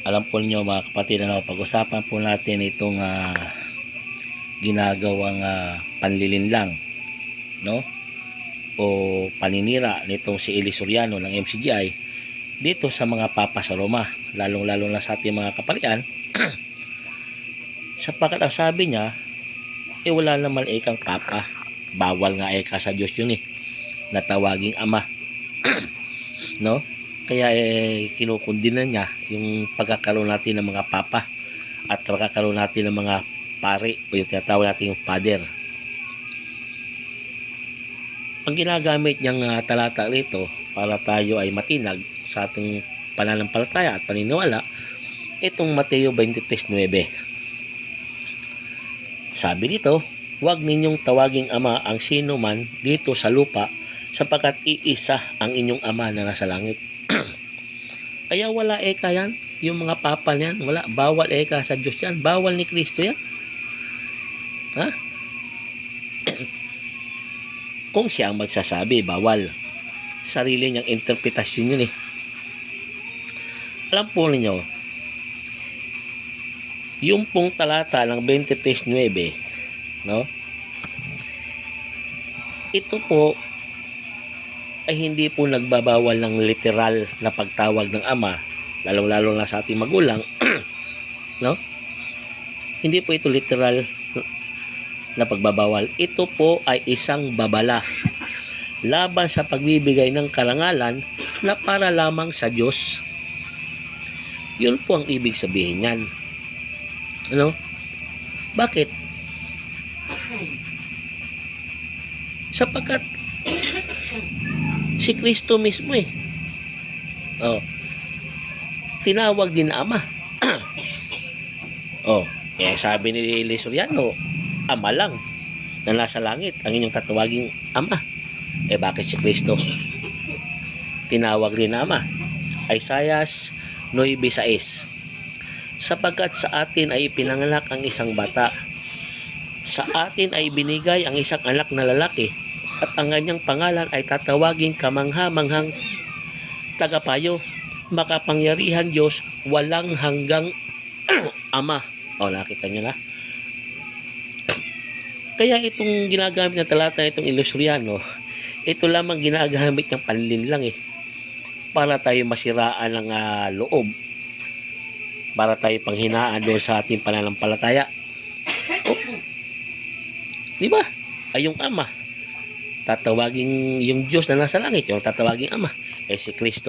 Alam po niyo mga kapatid, pag-usapan po natin itong ginagawang panlilinlang, no? O paninira nitong si Eli Soriano ng MCGI dito sa mga papa sa Roma, lalong-lalo na sa ating mga kaparian. Sapagkat ang sabi niya, wala naman ikang papa. Bawal nga eka sa Diyos yun na tawaging ama. No? Kaya kinukundina niya yung pagkakaroon natin ng mga papa at pagkakaroon natin ng mga pare o yung tinatawag natin yung father. Ang ginagamit niyang talata rito para tayo ay matinag sa ating pananampalataya at paniniwala, itong Mateo 23:9. Sabi nito, huwag ninyong tawaging ama ang sino man dito sa lupa, sapagkat iisa ang inyong ama na nasa langit. Kaya wala eka yan, yung mga papa niyan, wala, bawal eka sa Diyos yan, bawal ni Kristo yan. Ha? Kung siya ang magsasabi, bawal. Sarili niyang interpretasyon yun Alam po ninyo, yung pong talata ng 23:9, no? Ito po ay hindi po nagbabawal ng literal na pagtawag ng ama, lalong-lalo na sa ating magulang, no? Hindi po ito literal na pagbabawal. Ito po ay isang babala laban sa pagbibigay ng karangalan na para lamang sa Diyos. Yun po ang ibig sabihin niyan. Ano? Bakit? Sapagkat si Kristo mismo tinawag din na ama. Sabi ni Eli Soriano, ama lang na nasa langit ang inyong tatawaging ama. Bakit si Kristo tinawag rin na ama? Isaiah 9:6. Sapagkat sa atin ay ipinanganak ang isang bata, sa atin ay binigay ang isang anak na lalaki, at ang kanyang pangalan ay tatawaging kamangha-manghang, tagapayo, makapangyarihan Diyos, walang hanggang ama. Nakita nyo na. Kaya itong ginagamit na talata, itong Eli Soriano, ito lamang ginagamit ng panlinlang para tayo masiraan ng loob, para tayo panghinaan doon sa ating pananampalataya. Di ba? Ay yung ama, tatawagin yung Diyos na nasa langit, yung tatawagin ama, si Kristo.